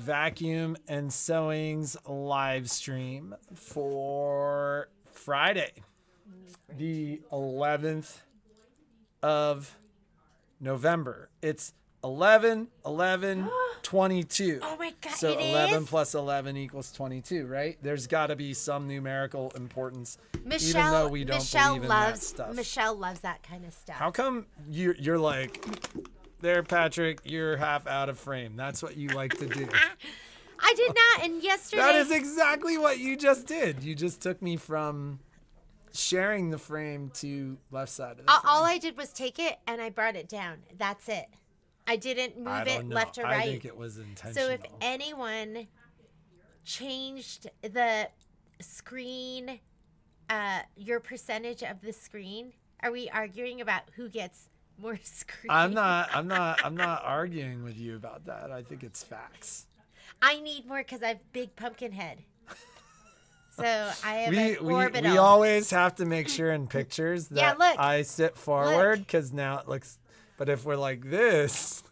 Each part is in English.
Vacuum and Sewing's live stream for Friday, the 11th of November. It's 11/11/22. Oh my God, So it 11 is? plus 11 equals 22, right? There's got to be some numerical importance, Michelle, even though we don't believe in that stuff. Michelle loves that kind of stuff. How come you're like, there, Patrick, you're half out of frame. That's what you like to do. I did not, and yesterday... That is exactly what you just did. You just took me from sharing the frame to left side of the frame. All I did was take it, and I brought it down. That's it. I didn't move it left or right. I think it was intentional. So if anyone changed the screen, your percentage of the screen, are we arguing about who gets more screen? I'm not arguing with you about that. I think it's facts. I need more because I have big pumpkin head. So I have an orbital. We always have to make sure in pictures that look, I sit forward because now it looks. But if we're like this.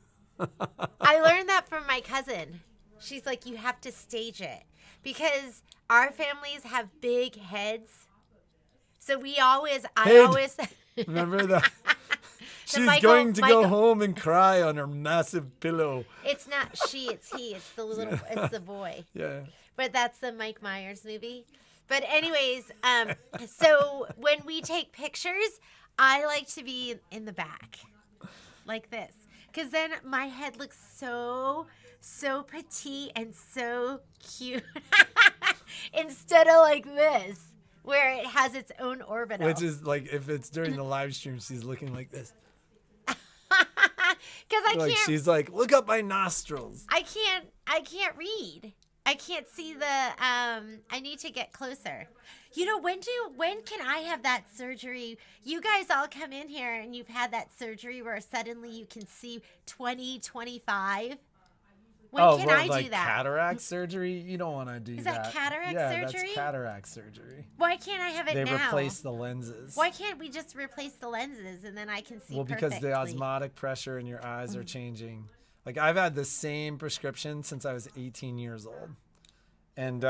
I learned that from my cousin. She's like, you have to stage it because our families have big heads. So I always. Remember that? She's going to go home and cry on her massive pillow. It's not she, it's he. It's the little, it's the boy. Yeah. But that's the Mike Myers movie. But anyways, so when we take pictures, I like to be in the back like this. Because then my head looks so petite and so cute. Instead of like this, where it has its own orbital. Which is like, if it's during the live stream, she's looking like this. Because I can't. She's like, look up my nostrils. I can't read. I can't see the. I need to get closer. You know, when can I have that surgery? You guys all come in here and you've had that surgery where suddenly you can see 20/25. When can I do that? Cataract surgery? You don't want to do that. Is that cataract surgery? Yeah, that's cataract surgery. Why can't I have it now? They replace the lenses. Why can't we just replace the lenses and then I can see perfectly? Because the osmotic pressure in your eyes are changing. Like, I've had the same prescription since I was 18 years old. And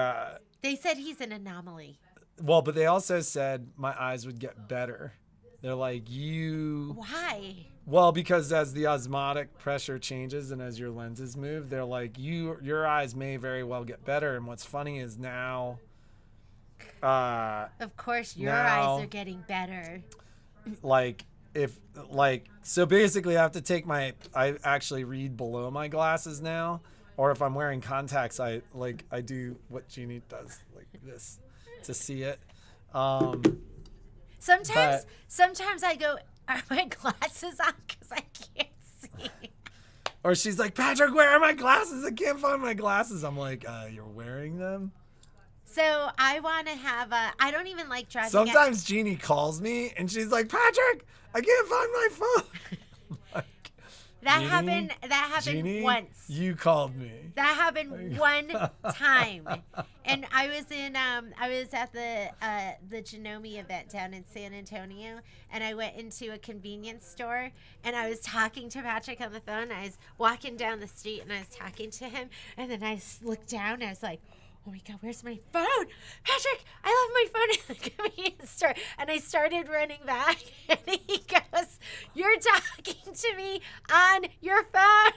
they said he's an anomaly. Well, but they also said my eyes would get better. They're like, Why? Well, because as the osmotic pressure changes and as your lenses move, they're like, your eyes may very well get better. And what's funny is now... of course, your eyes are getting better. So basically I have to take I actually read below my glasses now. Or if I'm wearing contacts, I do what Jeannie does, like this, to see it. Sometimes I go, are my glasses on? Because I can't see. Or she's like, Patrick, where are my glasses? I can't find my glasses. I'm like, you're wearing them? So I want to have I don't even like driving. Sometimes Jeannie calls me and she's like, Patrick, I can't find my phone. That happened Jeannie, once. You called me. That happened one time. And I was at the Genome event down in San Antonio, and I went into a convenience store and I was talking to Patrick on the phone. I was walking down the street and I was talking to him, and then I looked down and I was like, oh my God, where's my phone? Patrick, I left my phone in the convenience store. And I started running back, and he goes, you're talking to me on your phone.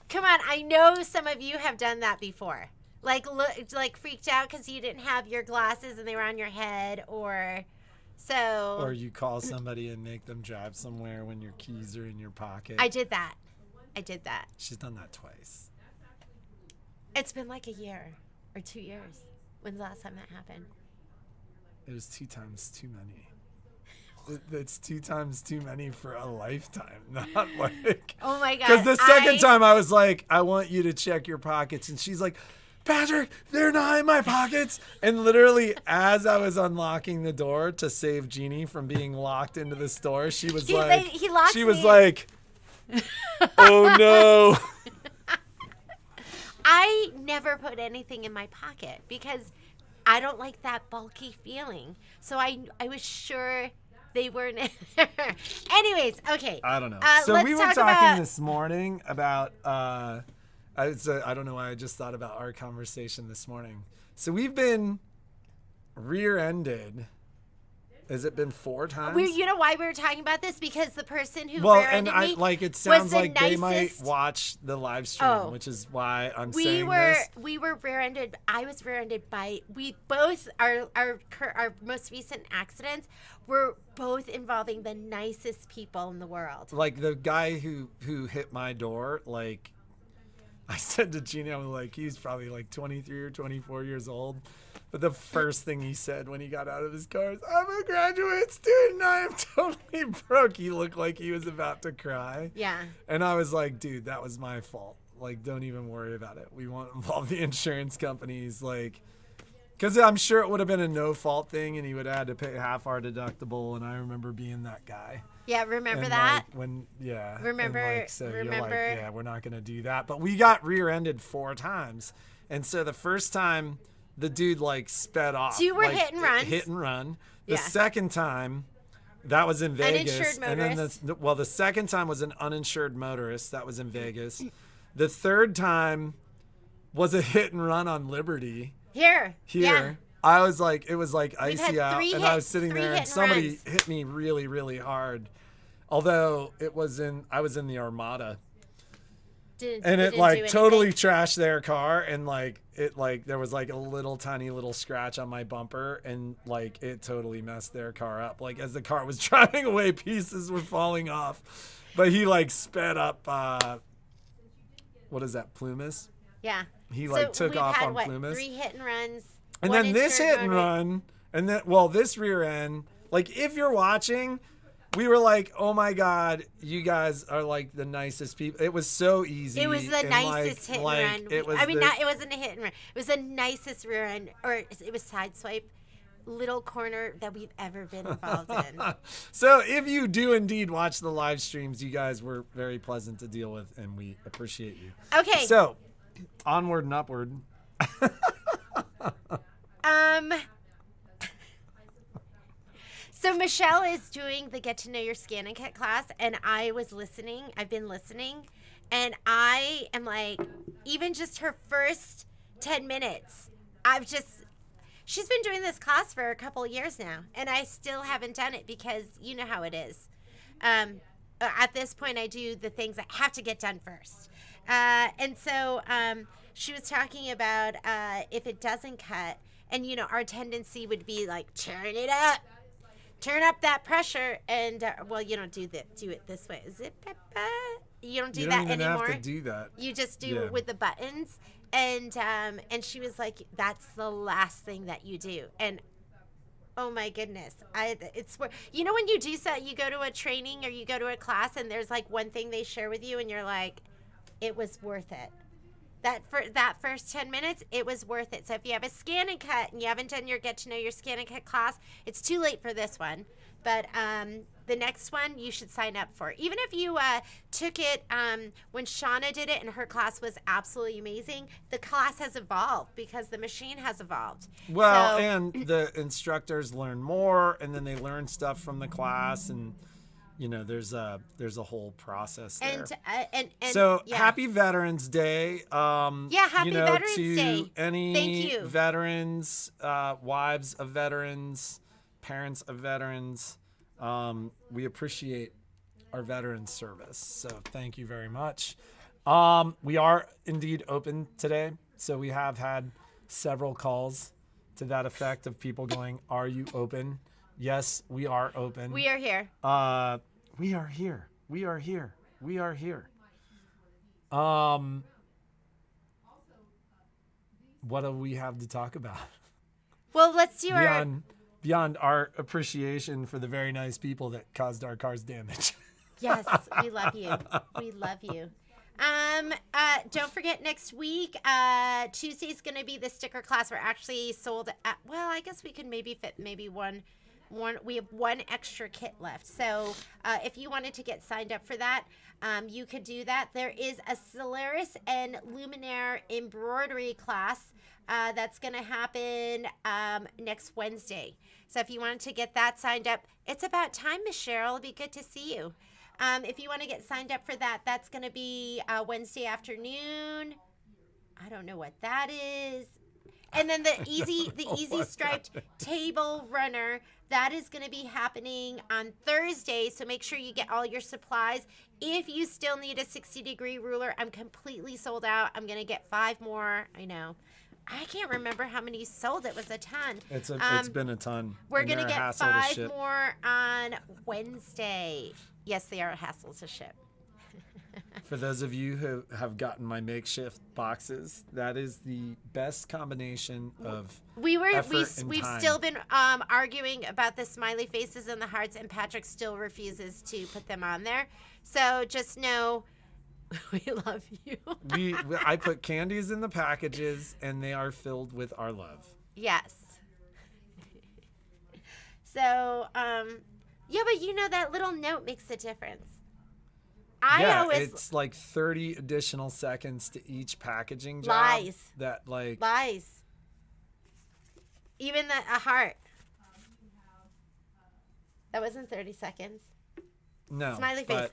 Come on, I know some of you have done that before. Like freaked out because you didn't have your glasses and they were on your head, or you call somebody and make them drive somewhere when your keys are in your pocket. I did that. She's done that twice. It's been like a year or 2 years. When's the last time that happened? It was 2 times too many. It's 2 times too many for a lifetime, not like... Oh, my God. Because the second time I was like, I want you to check your pockets. And she's like, Patrick, they're not in my pockets. And literally, as I was unlocking the door to save Jeannie from being locked into the store, she was like, oh, no. I never put anything in my pocket because I don't like that bulky feeling. So I was sure they weren't in there. Anyways, okay. I don't know. So we were talking this morning about I don't know why I just thought about our conversation this morning. So we've been rear-ended. Has it been 4 times? You know why we were talking about this? Because the person who well, rear-ended and me like it sounds the like they might nicest- watch the live stream, which is why I'm saying this. We were rear-ended. I was rear-ended by. We both our most recent accidents were both involving the nicest people in the world. Like the guy who hit my door, like I said to Jeannie, I'm like, he's probably like 23 or 24 years old. But the first thing he said when he got out of his car is, I'm a graduate student. I am totally broke. He looked like he was about to cry. Yeah. And I was like, dude, that was my fault. Like, don't even worry about it. We won't involve the insurance companies. Like, because I'm sure it would have been a no-fault thing, and he would have had to pay half our deductible. And I remember being that guy. Yeah, remember And that? like, Remember- and like, so you're like, remember- yeah, we're not gonna do that. But we got rear-ended 4 times, and so the first time the dude like sped off. 2 were like, hit and runs. Hit and run. The Yeah. second time, that was in Vegas. Uninsured And then motorist. the second time was an uninsured motorist. That was in Vegas. The third time was a hit and run on Liberty. Here. Here. I was like, it was like We've had icy out, 3 and I hit- was sitting 3 there, hit and and somebody runs. hit me really, really hard. Although I was in the Armada, and it like totally trashed their car, and like it like there was like a little tiny little scratch on my bumper, and like it totally messed their car up. Like as the car was driving away, pieces were falling off, but he like sped up. What is that, Plumas? Yeah. He like took off on what, Plumas. 3 hit and runs. And 1 then this insured hit and motorist. run, and then this rear end. Like if you're watching, we were like, oh my god, you guys are like the nicest people. It was so easy. It was the and, nicest hit and run. It was it wasn't a hit and run. It was the nicest rear end, or it was sideswipe, little corner that we've ever been involved in. So if you do indeed watch the live streams, you guys were very pleasant to deal with, and we appreciate you. Okay. So onward and upward. So Michelle is doing the Get to Know Your Scan and Cut class, and I was listening. I've been listening, and I am like, even just her first 10 minutes, she's been doing this class for a couple of years now, and I still haven't done it because you know how it is. At this point, I do the things that have to get done first. And so she was talking about if it doesn't cut, and you know, our tendency would be like, turn up that pressure, and well, you don't do it this way. Zip, you don't do that anymore. You don't even have to do that. You just do it with the buttons, and she was like, that's the last thing that you do, and oh my goodness, it's where, you know, when you do so, you go to a training or you go to a class, and there's like one thing they share with you, and you're like, it was worth it. That first 10 minutes, it was worth it. So if you have a scan and cut and you haven't done your Get to Know Your Scan and Cut class, it's too late for this one. But the next one you should sign up for. Even if you took it when Shauna did it and her class was absolutely amazing, the class has evolved because the machine has evolved. Well, and the instructors learn more, and then they learn stuff from the class, and you know, there's a whole process there. And so yeah. happy Veterans Day. Happy you know, Veterans to Day. any Thank you. veterans, wives of veterans, parents of veterans. We appreciate our veterans service. So thank you very much. We are indeed open today. So we have had several calls to that effect of people going, are you open? Yes, we are open. We are here. We are here. We are here. We are here. What do we have to talk about? Well, let's do our... Beyond our appreciation for the very nice people that caused our cars damage. Yes, we love you. We love you. Don't forget next week, Tuesday's going to be the sticker class. We're actually sold at, well, I guess we could maybe fit maybe one. We have one extra kit left. So if you wanted to get signed up for that, you could do that. There is a Solaris and Luminaire embroidery class that's going to happen next Wednesday. So if you wanted to get that signed up, it's about time, Miss Cheryl. It'll be good to see you. If you want to get signed up for that, that's going to be Wednesday afternoon. don't know what that is. And then the easy striped table runner, that is going to be happening on Thursday. So make sure you get all your supplies. If you still need a 60-degree ruler, I'm completely sold out. I'm going to get 5 more. I know. I can't remember how many sold. It was a ton. It's been a ton. We're going to get 5 more on Wednesday. Yes, they are a hassle to ship. For those of you who have gotten my makeshift boxes, that is the best combination of we've time. still been arguing about the smiley faces and the hearts, and Patrick still refuses to put them on there. So just know we love you. I put candies in the packages, and they are filled with our love. Yes. So, yeah, but you know that little note makes a difference. It's like 30 additional seconds to each packaging job. Lies. Even a heart. That wasn't 30 seconds. No. Smiley face. But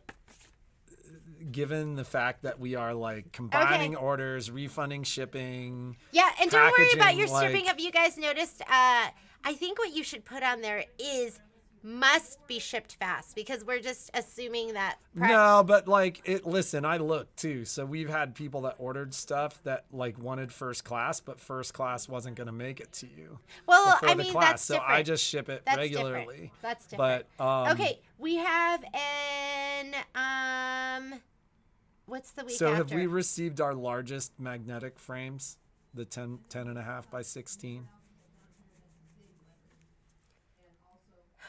given the fact that we are like combining orders, refunding shipping. Yeah, and don't worry about your shipping. Have you guys noticed? I think what you should put on there is must be shipped fast, because we're just assuming that. No, but listen, I looked too. So we've had people that ordered stuff that like wanted first class, but first class wasn't going to make it to you. Well, I mean, that's so different. I just ship it regularly. Different. That's different. But okay, we have what's the week so after? have we received our largest magnetic frames, the 10.5 by 16?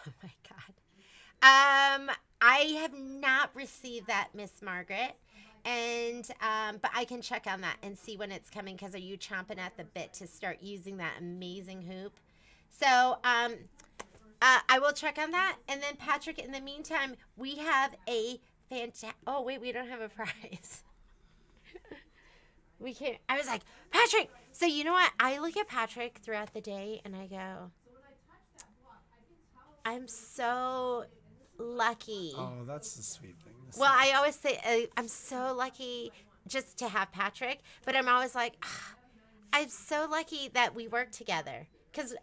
Oh my God. I have not received that, Miss Margaret. And, but I can check on that and see when it's coming, because are you chomping at the bit to start using that amazing hoop? So, I will check on that. And then Patrick, in the meantime, we have a oh wait, we don't have a prize. We can't, I was like, Patrick, so you know what? I look at Patrick throughout the day and I go, I'm so lucky. Oh, that's the sweet thing. Well, I always say I'm so lucky just to have Patrick, but I'm always like, I'm so lucky that we work together, because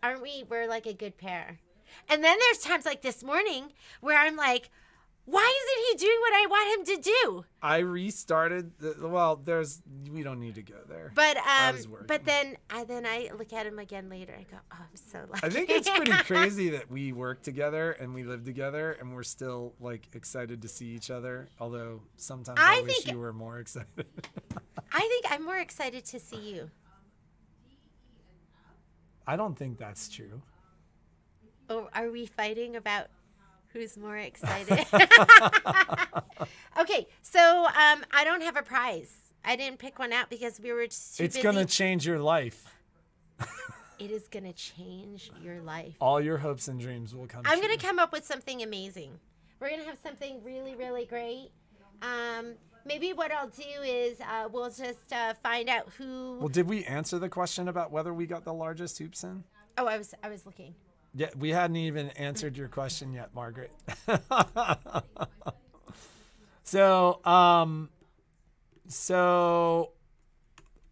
we're like a good pair. And then there's times like this morning where I'm like, why isn't he doing what I want him to do? I restarted. We don't need to go there. But then I look at him again later. I go, oh, I'm so lucky. I think it's pretty crazy that we work together and we live together and we're still like excited to see each other. Although sometimes I wish you were more excited. I think I'm more excited to see you. I don't think that's true. Oh, are we fighting about who's more excited? Okay, so I don't have a prize. I didn't pick one out because we were too busy. It's going to change your life. It is going to change your life. All your hopes and dreams will come true. I'm going to come up with something amazing. We're going to have something really, really great. Maybe what I'll do is we'll just find out who... Well, did we answer the question about whether we got the largest hoops in? Oh, I was looking. Yeah, we hadn't even answered your question yet, Margaret. So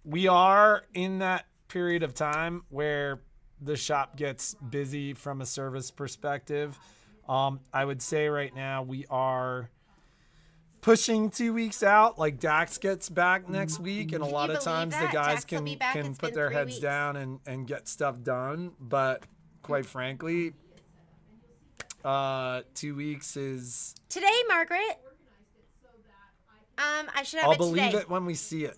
we are in that period of time where the shop gets busy from a service perspective. I would say right now we are pushing 2 weeks out. Like Dax gets back next week, and a lot of times the guys can put their heads down and get stuff done. But quite frankly, 2 weeks is today, Margaret. I should have I'll it believe today. it when we see it.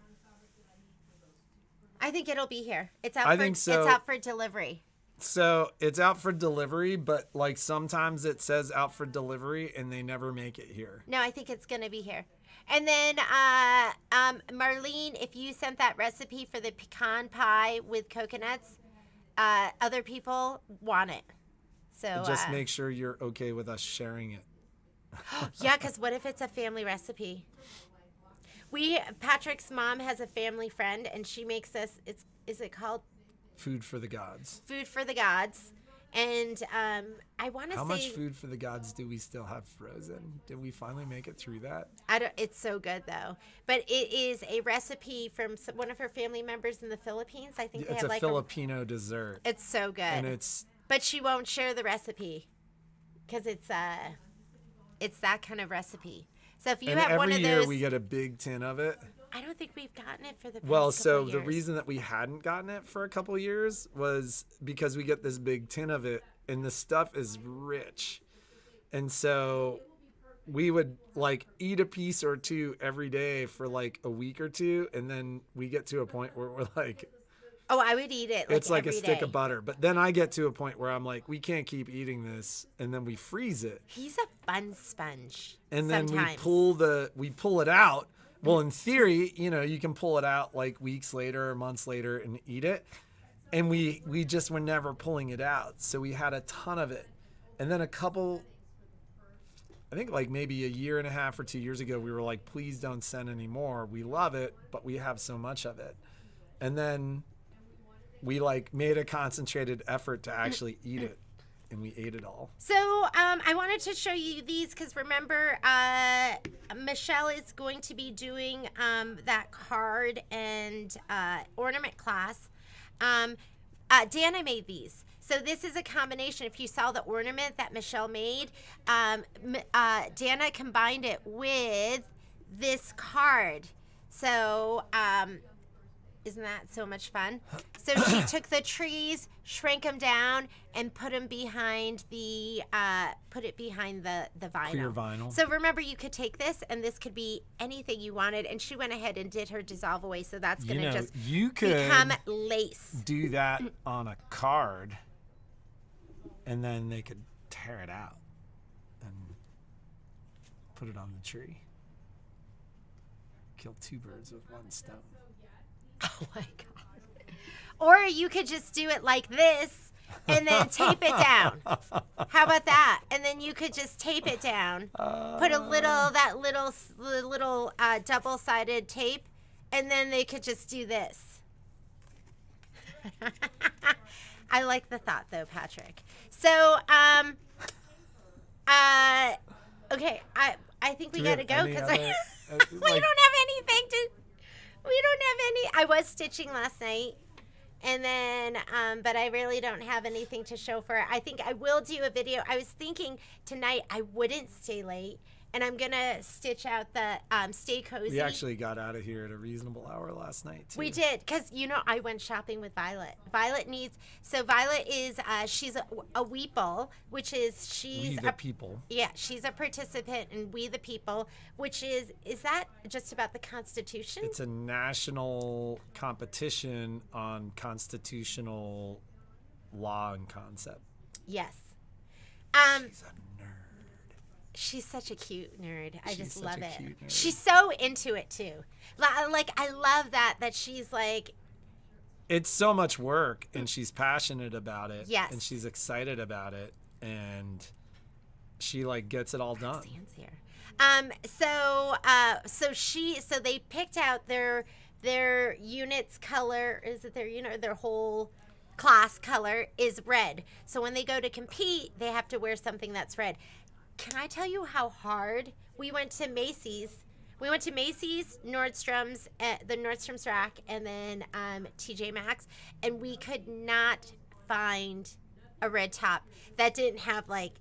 I think it'll be here. It's out. I think so. It's out for delivery. So it's out for delivery, but like sometimes it says out for delivery and they never make it here. No, I think it's gonna be here. And then Marlene, if you sent that recipe for the pecan pie with coconuts, other people want it. So just make sure you're okay with us sharing it. Yeah, because what if it's a family recipe? Patrick's mom has a family friend, and she makes us. Is it called? Food for the Gods. Food for the Gods, And I want to How say, much food for the gods do we still have frozen? Did we finally make it through that? I don't. It's so good though. But it is a recipe from one of her family members in the Philippines. I think they It's have a like Filipino dessert. It's so good. And it's. But she won't share the recipe because it's that kind of recipe. So if you And have one every of year those, we get a big tin of it. I don't think we've gotten it for the past Well, couple so years. the reason that we hadn't gotten it for a couple years was because we get this big tin of it, and the stuff is rich. And so we would like eat a piece or two every day for like a week or two, and then we get to a point where we're like, oh, I would eat it. it's like a every stick day. of butter. But then I get to a point where I'm like, we can't keep eating this, and then we freeze it. He's a fun sponge. And then sometimes. we pull it out. Well, in theory, you can pull it out like weeks later or months later and eat it. And we just were never pulling it out. So we had a ton of it. And then I think like maybe a year and a half or 2 years ago, we were like, please don't send any more. We love it, but we have so much of it. And then we like made a concentrated effort to actually eat it. And we ate it all. So I wanted to show you these because remember, Michelle is going to be doing that card and ornament class. Dana made these. So this is a combination. If you saw the ornament that Michelle made, Dana combined it with this card. So isn't that so much fun? So she took the trees, shrank them down, and put them behind the the vinyl. Clear vinyl. So remember, you could take this, and this could be anything you wanted. And she went ahead and did her dissolve away, so that's going to just you could become lace. do that on a card, and then they could tear it out and put it on the tree. Kill two birds with one stone. Oh my God. Or you could just do it like this and then tape it down. How about that? And then you could just tape it down. Put a little double-sided tape, and then they could just do this. I like the thought though, Patrick. So, okay, I think we gotta go because we don't have anything to. We don't have any. I was stitching last night, and then, but I really don't have anything to show for it. I think I will do a video. I was thinking tonight I wouldn't stay late, and I'm gonna stitch out the Stay Cozy. We actually got out of here at a reasonable hour last night, too. We did, because, I went shopping with Violet. Violet is, she's a Weeple, which is, We the people. Yeah, she's a participant in We the People, which is that just about the Constitution? It's a national competition on constitutional law and concept. Yes. She's a nerd. She's such a cute nerd. I just love it. Cute nerd. She's so into it too. Like I love that she's like. It's so much work, and she's passionate about it. Yes. And she's excited about it, and she like gets it all done. Sands here. So they picked out their unit's color. Is it their whole class color is red. So when they go to compete, they have to wear something that's red. Can I tell you how hard we went to Macy's? We went to Macy's, Nordstrom's, the Nordstrom's rack, and then TJ Maxx, and we could not find a red top that didn't have like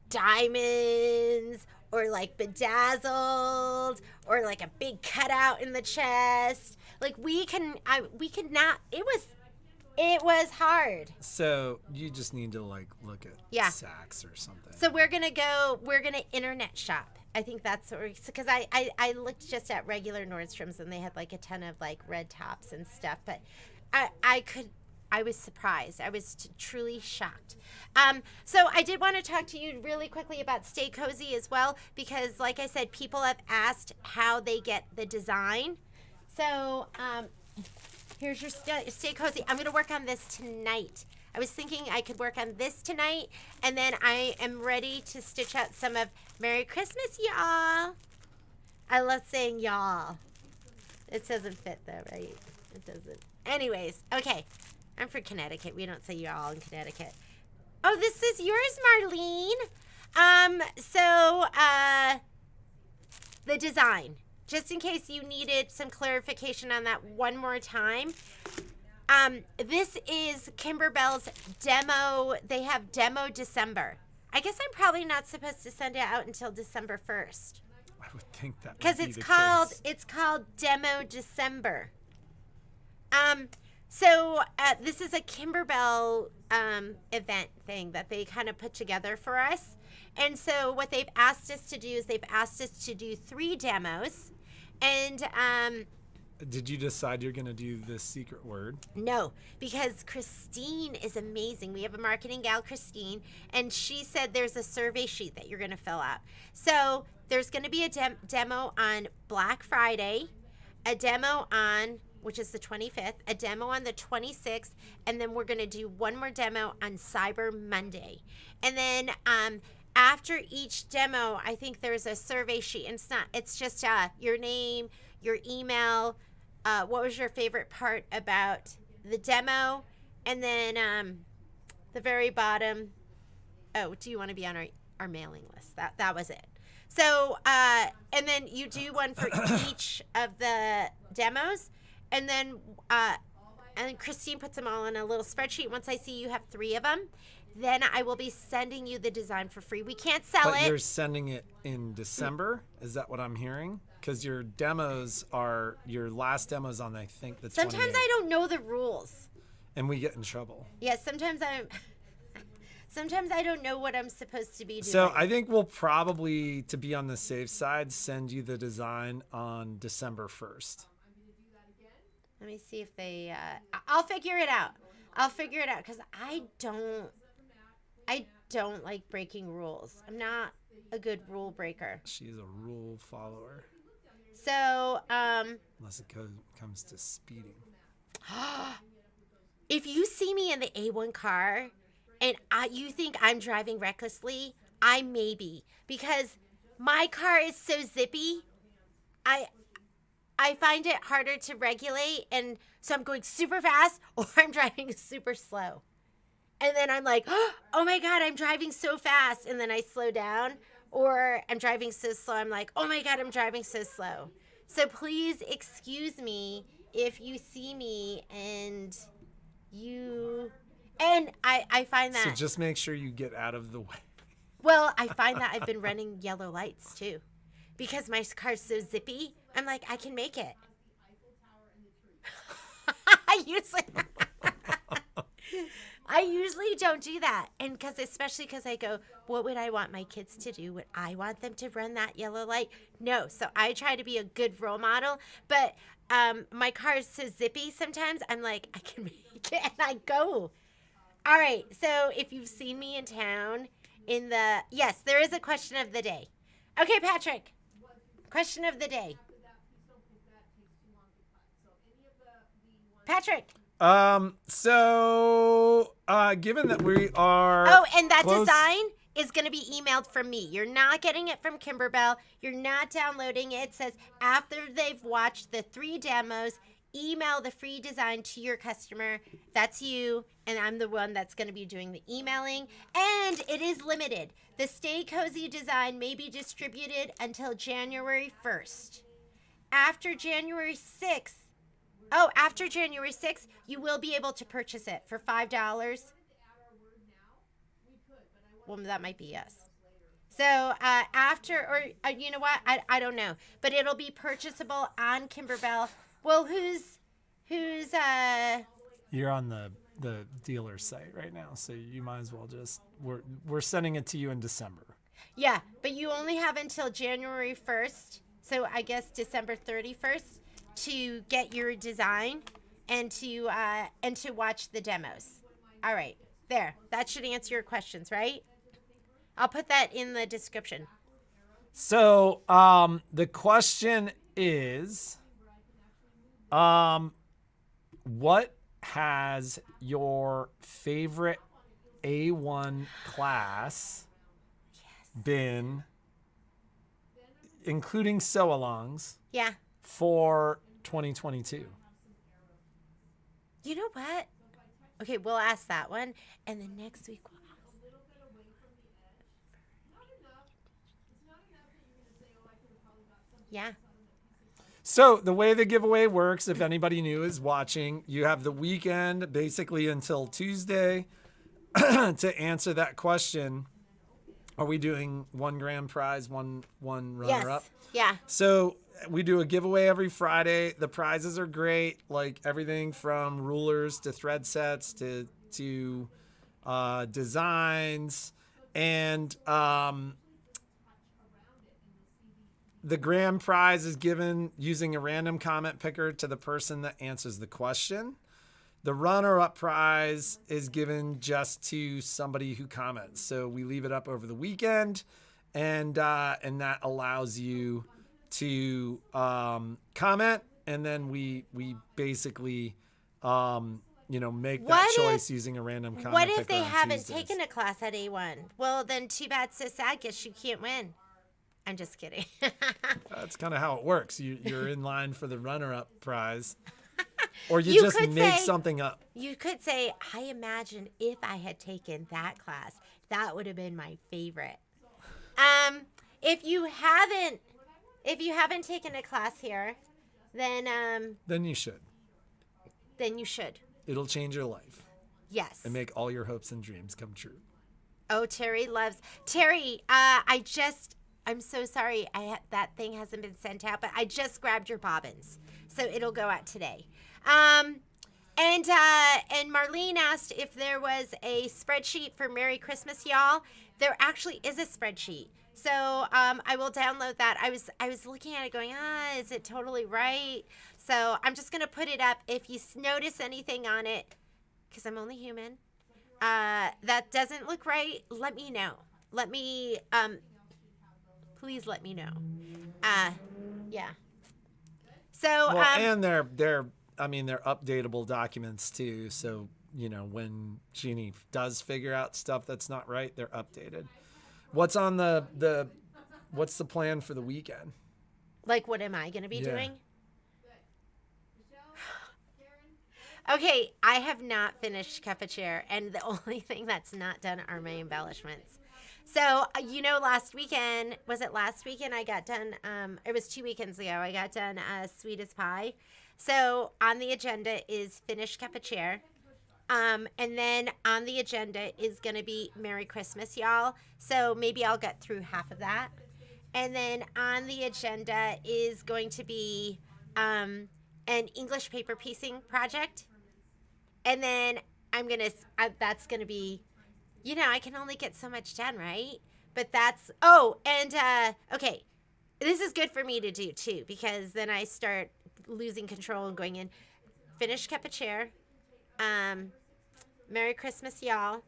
diamonds or like bedazzled or like a big cutout in the chest. Like we could not. It was hard. So you just need to like look at Saks or something. So we're gonna internet shop. I think that's because I looked just at regular Nordstrom's and they had like a ton of like red tops and stuff, but I was surprised. I was truly shocked. So I did want to talk to you really quickly about Stay Cozy as well, because like I said, people have asked how they get the design. So here's your Stay Cozy. I'm going to work on this tonight. I was thinking I could work on this tonight, and then I am ready to stitch out some of Merry Christmas, y'all. I love saying y'all. It doesn't fit though, right? It doesn't. Anyways, okay. I'm from Connecticut. We don't say y'all in Connecticut. Oh, this is yours, Marlene. The design. Just in case you needed some clarification on that one more time. This is Kimberbell's demo. They have demo December. I guess I'm probably not supposed to send it out until December 1st. I would think that because would be it's called Demo December. This is a Kimberbell event thing that they kind of put together for us. And so what they've asked us to do is they've asked us to do 3 demos. And Did you decide you're going to do the secret word? no, because Christine is amazing. We have a marketing gal, Christine, and she said there's a survey sheet that you're going to fill out. So there's going to be a demo on Black Friday, a demo on, which is the 25th, a demo on the 26th, and then we're going to do one more demo on Cyber Monday. And then after each demo, I think there's a survey sheet. And it's just your name, your email, what was your favorite part about the demo, and then the very bottom, do you want to be on our mailing list? That was it. So, and then you do one for each of the demos, and then Christine puts them all in a little spreadsheet. Once I see you have 3 of them, then I will be sending you the design for free. We can't sell it. But you're sending it in December? Is that what I'm hearing? Because your last demo's on, I think, the 28th. Sometimes I don't know the rules. And we get in trouble. Yeah, sometimes I don't know what I'm supposed to be doing. So I think we'll probably, to be on the safe side, send you the design on December 1st. Let me see if they, I'll figure it out. Because I don't like breaking rules. I'm not a good rule breaker. She's a rule follower. So, unless it comes to speeding. If you see me in the A1 car and you think I'm driving recklessly, I may be. Because my car is so zippy, I find it harder to regulate. And so I'm going super fast or I'm driving super slow. And then I'm like, oh my God, I'm driving so fast. And then I slow down. Or I'm driving so slow, I'm like, oh my God, I'm driving so slow. So please excuse me if you see me and I find that. So just make sure you get out of the way. Well, I find that I've been running yellow lights too. Because my car's so zippy, I'm like, I can make it. I usually don't do that. And especially because I go, what would I want my kids to do? Would I want them to run that yellow light? No. So I try to be a good role model. But my car is so zippy sometimes. I'm like, I can make it. And I go. All right. So if you've seen me in town yes, there is a question of the day. Okay, Patrick. Question of the day. Patrick. Given that we are... Oh, and that close... design is going to be emailed from me. You're not getting it from Kimberbell. You're not downloading it. It says after they've watched the 3 demos, email the free design to your customer. That's you, and I'm the one that's going to be doing the emailing. And it is limited. The Stay Cozy design may be distributed until January 1st. After January 6th, you will be able to purchase it for $5. Well, that might be yes. So you know what? I don't know. But it'll be purchasable on Kimberbell. Well, who's You're on the dealer site right now, so you might as well just... We're sending it to you in December. Yeah, but you only have until January 1st, so I guess December 31st, to get your design and to watch the demos. All right, there. That should answer your questions, right? I'll put that in the description. So the question is, what has your favorite A1 class been, including sew-alongs? Yeah. For 2022. You know what? Okay, we'll ask that one, and then next week we'll ask Yeah. So the way the giveaway works, if anybody new is watching, you have the weekend basically until Tuesday to answer that question. Are we doing one grand prize, one runner up? Yeah. So we do a giveaway every Friday. The prizes are great, like everything from rulers to thread sets to designs, and the grand prize is given using a random comment picker to the person that answers the question. The runner-up prize is given just to somebody who comments. So we leave it up over the weekend, and that allows you to comment, and then we basically make that choice using a random comment. What if picker they on haven't Tuesdays. taken a class at A1? Well, then too bad, so sad. Guess you can't win. I'm just kidding. That's kind of how it works. You're in line for the runner-up prize. Or you just make something up. You could say, I imagine if I had taken that class, that would have been my favorite. If you haven't taken a class here, then you should. Then you should. It'll change your life. Yes. And make all your hopes and dreams come true. Oh, Terry, I'm so sorry that thing hasn't been sent out, but I just grabbed your bobbins. So it'll go out today. And Marlene asked if there was a spreadsheet for Merry Christmas, y'all. There actually is a spreadsheet. So I will download that. I was looking at it going, is it totally right? So I'm just going to put it up. If you notice anything on it, because I'm only human, that doesn't look right, let me know. Please let me know. Yeah. So and they're updatable documents too. So when Jeannie does figure out stuff that's not right, they're updated. What's on what's the plan for the weekend? Like, what am I going to be doing? Okay, I have not finished Cuppa-Chair, and the only thing that's not done are my embellishments. So, last weekend, I got done, it was 2 weekends ago, I got done Sweet as Pie. So, on the agenda is finish Cuppa-Chair. And then on the agenda is going to be Merry Christmas, y'all. So, maybe I'll get through half of that. And then on the agenda is going to be an English paper piecing project. And then that's going to be, I can only get so much done, right? But okay, this is good for me to do too, because then I start losing control and going in. Finish Cuppa-Chair. Merry Christmas, y'all.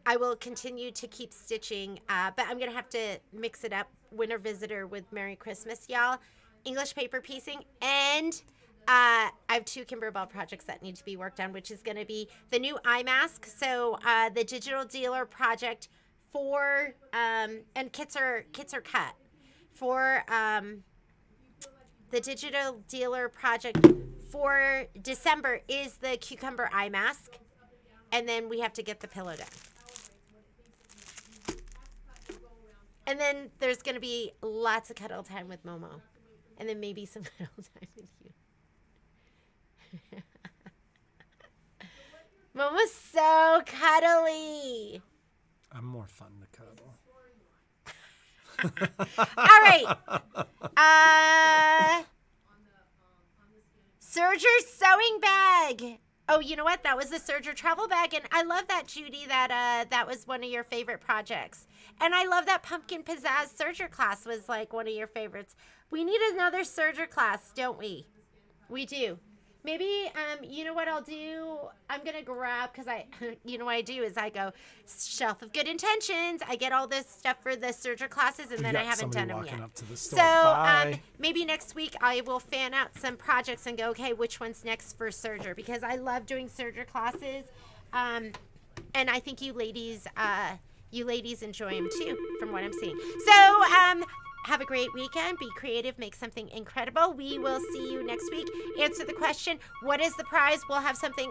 I will continue to keep stitching, but I'm going to have to mix it up. Winter Visitor with Merry Christmas, y'all. English paper piecing, and I have 2 Kimberbell projects that need to be worked on, which is going to be the new eye mask. So the digital dealer project for and kits are cut for the digital dealer project for December is the cucumber eye mask, and then we have to get the pillow done. And then there's going to be lots of cuddle time with Momo, and then maybe some cuddle time with you. Momo's so cuddly. I'm more fun to cuddle. All right. Serger's sewing bag. Oh, you know what? That was the Serger travel bag. And I love that, Judy, that was one of your favorite projects. And I love that Pumpkin Pizzazz Serger class was like one of your favorites. We need another Serger class, don't we? We do. Maybe, you know what I'll do? I'm going to grab, because you know what I do is I go, shelf of good intentions. I get all this stuff for the Serger classes, and then I haven't done them yet. Up to the store. So maybe next week I will fan out some projects and go, okay, which one's next for Serger? Because I love doing Serger classes, and I think you ladies enjoy them too, from what I'm seeing. So, have a great weekend. Be creative. Make something incredible. We will see you next week. Answer the question, what is the prize? We'll have something